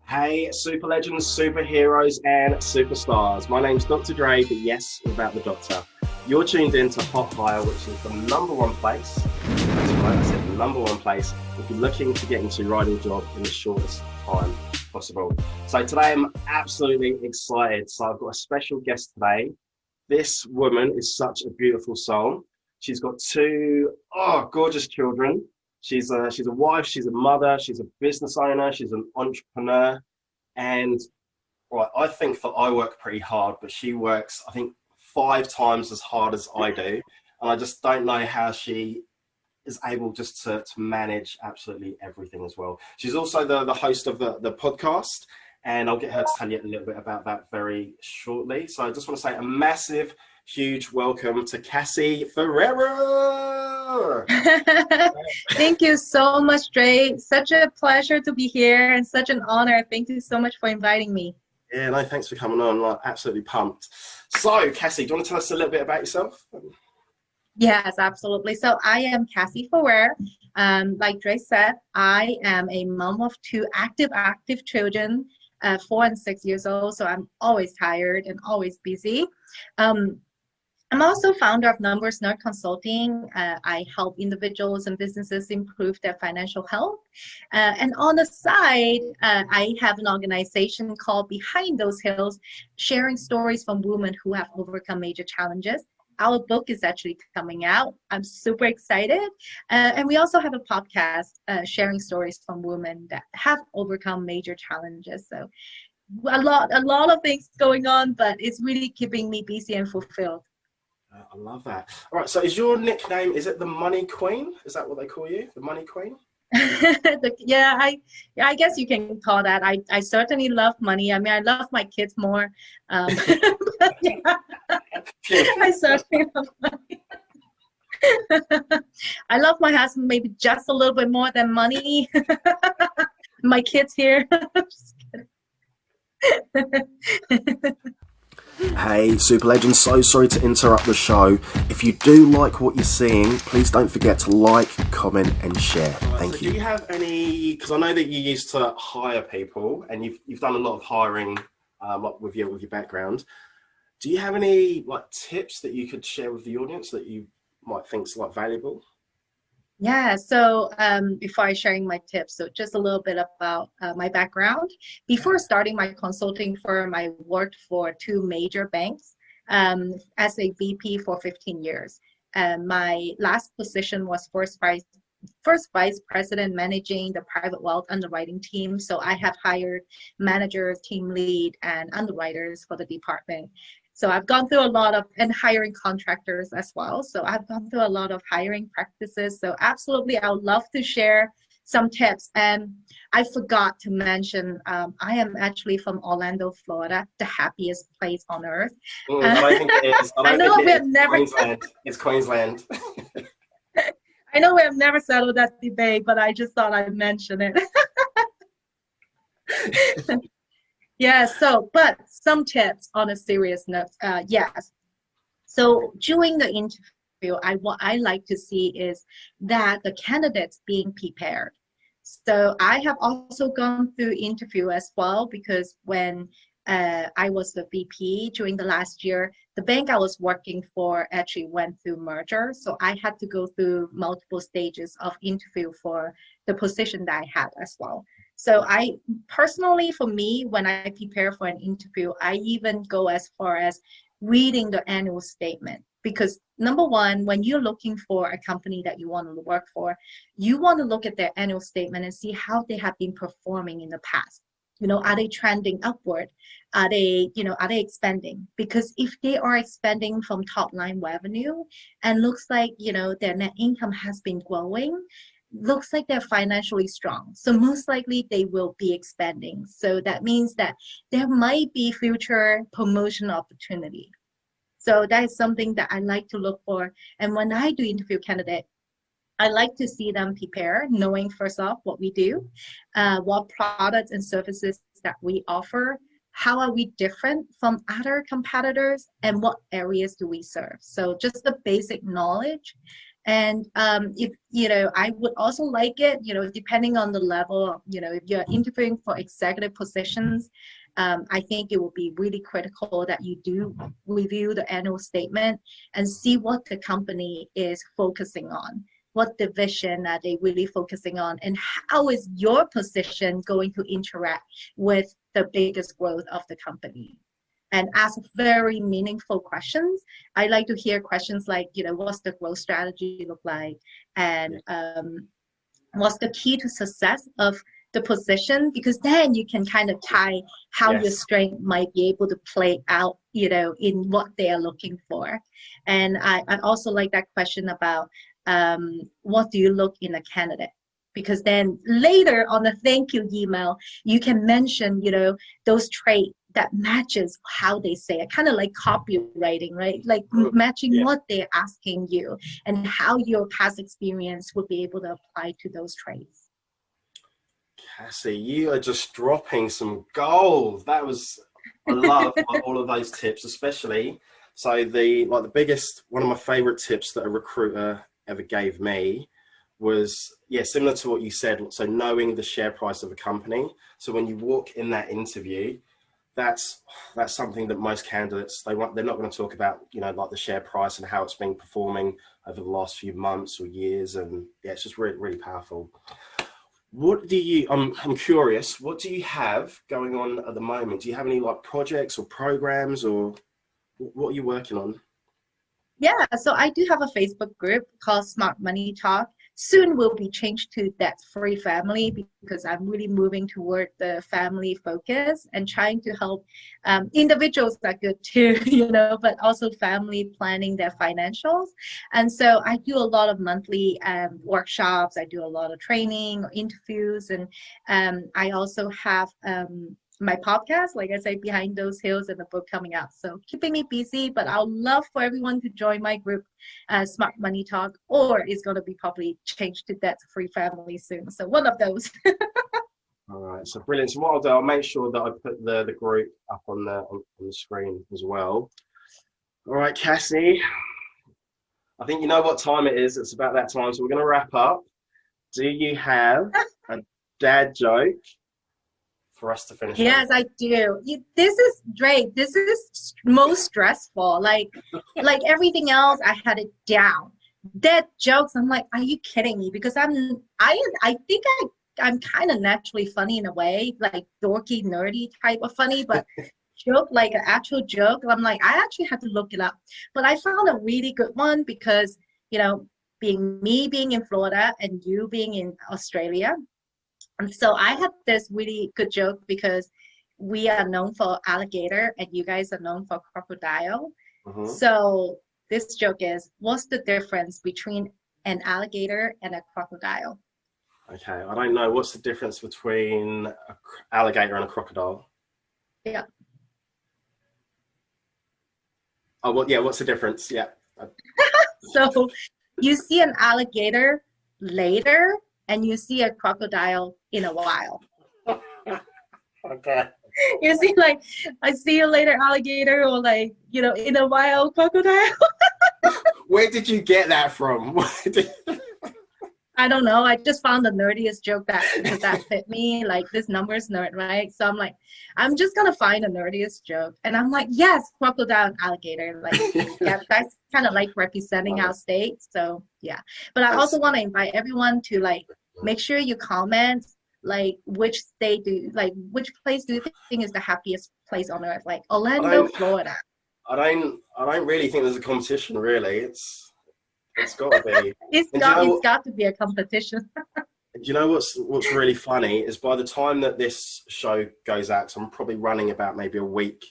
Hey, super legends, superheroes, and superstars. My name's Dr. Dre, but yes, without the doctor. You're tuned in to Hot Hire, which is the number one place. That's right, I said the number one place if you're looking to get into your ideal job in the shortest time possible. So today I'm absolutely excited. So I've got a special guest today. This woman is such a beautiful soul. She's got two gorgeous children. She's a wife, she's a mother, she's a business owner, she's an entrepreneur. And right, I think that I work pretty hard, but she works, I think, 5 times as hard as I do. And I just don't know how she is able just to manage absolutely everything as well. She's also the host of the podcast, and I'll get her to tell you a little bit about that very shortly. So I just want to say a massive, huge welcome to Cassie Ferreira. Thank you so much, Dre. Such a pleasure to be here and such an honor. Thank you so much for inviting me. Yeah, no, thanks for coming on. I'm absolutely pumped. So, Cassie, do you want to tell us a little bit about yourself? Yes, absolutely. So I am Cassie Ferrer. Like Dre said, I am a mom of two active children, 4 and 6 years old. So I'm always tired and always busy. I'm also founder of Numbers Nerd Consulting. I help individuals and businesses improve their financial health. And on the side, I have an organization called Behind Those Hills, sharing stories from women who have overcome major challenges. Our book is actually coming out. I'm super excited. And we also have a podcast sharing stories from women that have overcome major challenges. So a lot of things going on, but it's really keeping me busy and fulfilled. I love that. All right, so is your nickname, is it the Money Queen? Is that what they call you, the Money Queen? Yeah, I guess you can call that. I certainly love money. I mean, I love my kids more. But yeah, I certainly love money. I love my husband maybe just a little bit more than money. My kids here. Just kidding. Hey, Super Legends, so sorry to interrupt the show. If you do like what you're seeing, please don't forget to like, comment, and share. Thank you. Do you have any, because I know that you used to hire people, and you've done a lot of hiring with your background. Do you have any tips that you could share with the audience that you might think is valuable? Yeah, so before sharing my tips, so just a little bit about my background. Before starting my consulting firm, I worked for 2 major banks as a VP for 15 years. My last position was first vice president managing the private wealth underwriting team. So I have hired managers, team lead, and underwriters for the department. So I've gone through a lot of, and hiring contractors as well. So I've gone through a lot of hiring practices. So absolutely, I would love to share some tips. And I forgot to mention, I am actually from Orlando, Florida, the happiest place on earth. I don't think it is. I know we have never. Queensland. It's Queensland. I know we have never settled that debate, but I just thought I'd mention it. Yeah, but some tips on a serious note. Yes. So during the interview, what I like to see is that the candidates being prepared. So I have also gone through interview as well, because when I was the VP during the last year, the bank I was working for actually went through merger. So I had to go through multiple stages of interview for the position that I had as well. So I personally, for me, when I prepare for an interview, I even go as far as reading the annual statement. Because number one, when you're looking for a company that you want to work for, you want to look at their annual statement and see how they have been performing in the past. Are they trending upward? Are they expanding? Because if they are expanding from top line revenue and looks like, their net income has been growing, looks like they're financially strong. So most likely they will be expanding. So that means that there might be future promotion opportunity. So that is something that I like to look for. And when I do interview candidate, I like to see them prepare, knowing first off what we do, what products and services that we offer, how are we different from other competitors, and what areas do we serve. So just the basic knowledge. And if, I would also like it, depending on the level, if you're interviewing for executive positions, I think it would be really critical that you do review the annual statement and see what the company is focusing on. What division are they really focusing on, and how is your position going to interact with the biggest growth of the company? And ask very meaningful questions. I like to hear questions like, what's the growth strategy look like? And what's the key to success of the position? Because then you can kind of tie how your strength might be able to play out, in what they are looking for. And I also like that question about what do you look in a candidate? Because then later on the thank you email, you can mention, those traits that matches how they say it, kind of like copywriting, right? Like matching what they're asking you and how your past experience would be able to apply to those traits. Cassie, you are just dropping some gold. I love all of those tips, especially. So the biggest, one of my favorite tips that a recruiter ever gave me was, similar to what you said. So knowing the share price of a company. So when you walk in that interview, that's something that most candidates, they're not going to talk about, like the share price and how it's been performing over the last few months or years. And it's just really, really powerful. I'm curious, what do you have going on at the moment? Do you have any like projects or programs, or what are you working on? Yeah, so I do have a Facebook group called Smart Money Talk. Soon will be changed to Debt-Free Family, because I'm really moving toward the family focus and trying to help individuals are good too, but also family planning their financials. And so I do a lot of monthly workshops. I do a lot of training or interviews, and I also have my podcast, like I say, Behind Those Hills, and the book coming out. So keeping me busy, but I'd love for everyone to join my group, Smart Money Talk, or it's going to be probably changed to Debt-Free Family soon. So one of those. All right, so brilliant. So what I'll do, I'll make sure that I put the group up on the screen as well. All right, Cassie, I think you know what time it is. It's about that time, so we're going to wrap up. Do you have a dad joke for us to finish? Yes, I do. This is Drake. This is most stressful. Like everything else, I had it down. Dad jokes, I'm like, are you kidding me? Because I think I'm kind of naturally funny in a way, like dorky, nerdy type of funny, but joke, like an actual joke, I'm like, I actually had to look it up. But I found a really good one because, being in Florida and you being in Australia. And so I had this really good joke because we are known for alligator and you guys are known for crocodile. Mm-hmm. So this joke is, what's the difference between an alligator and a crocodile? Okay, I don't know. What's the difference between an alligator and a crocodile? Yeah. Oh, well, yeah, what's the difference? Yeah. So you see an alligator later and you see a crocodile in a while. Okay. You see, like, I see you later, alligator, or like, in a while, crocodile. Where did you get that from? I don't know. I just found the nerdiest joke that fit me. Like, this number's nerd, right? So I'm like, I'm just gonna find the nerdiest joke, and I'm like, yes, crocodile and alligator. Like, yeah, that's kind of like representing our state. So yeah. But I also want to invite everyone to make sure you comment which state which place do you think is the happiest place on earth? Like Orlando, Florida. I don't really think there's a competition. Really, it's got to be. It's got to be a competition. Do you know what's really funny is by the time that this show goes out, so I'm probably running about maybe a week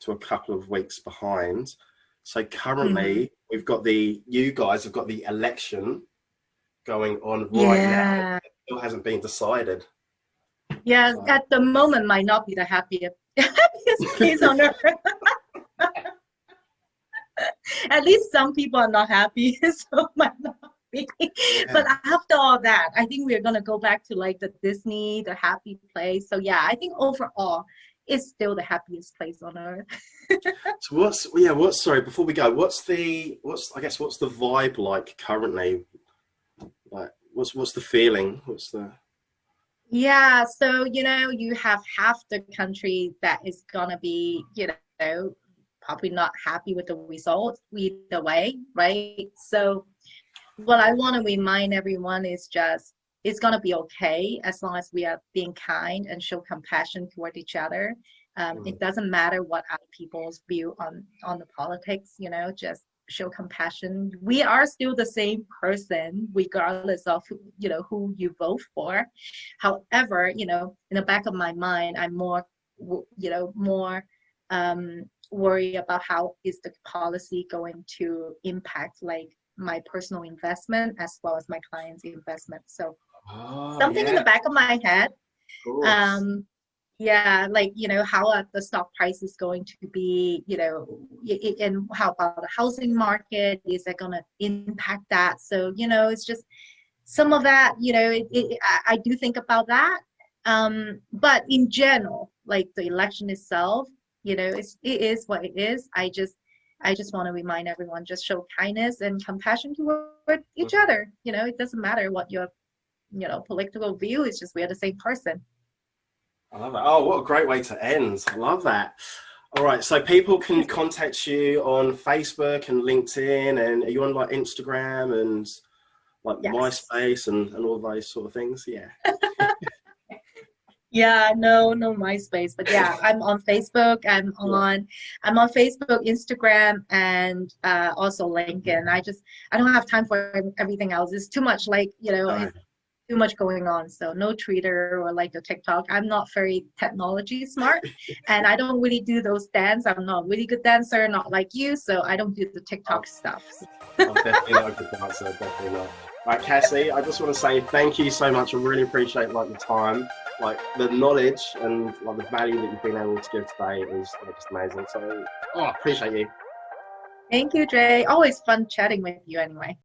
to a couple of weeks behind. So currently we've got you guys have got the election going on right now. It still hasn't been decided. Yeah, at the moment might not be the happiest place on earth. At least some people are not happy, so might not be. Yeah. But after all that, I think we're gonna go back to the Disney, the happy place. So yeah, I think overall, it's still the happiest place on earth. So sorry, before we go, what's the vibe like currently? Like, what's the feeling? Yeah, so you have half the country that is gonna be, probably not happy with the results either way, right? So what I want to remind everyone is just it's gonna be okay as long as we are being kind and show compassion toward each other. It doesn't matter what other people's view on the politics, just show compassion. We are still the same person regardless of who you vote for. However, in the back of my mind, I'm more worry about how is the policy going to impact like my personal investment as well as my clients' investment. So something in the back of my head. Yeah, like, how are the stock prices going to be, and how about the housing market? Is that going to impact that? So, it's just some of that, I do think about that. But in general, like the election itself, it is what it is. I just want to remind everyone, just show kindness and compassion toward each other. It doesn't matter what your, political view is, just we're the same person. I love that. Oh, what a great way to end. I love that. All right, so people can contact you on Facebook and LinkedIn, and are you on like Instagram and like MySpace and all those sort of things? Yeah. Yeah, no MySpace, but yeah, I'm on Facebook. I'm on Facebook, Instagram, and also LinkedIn. I don't have time for everything else. It's too much, like, too much going on. So no Twitter or like the TikTok. I'm not very technology smart, and I don't really do those dance. I'm not a really good dancer, not like you. So I don't do the TikTok stuff. I'm definitely not a good dancer, definitely not. All right, Cassie, I just want to say thank you so much. I really appreciate like the time, like the knowledge and like the value that you've been able to give today is just amazing. So, I appreciate you. Thank you, Dre. Always fun chatting with you anyway.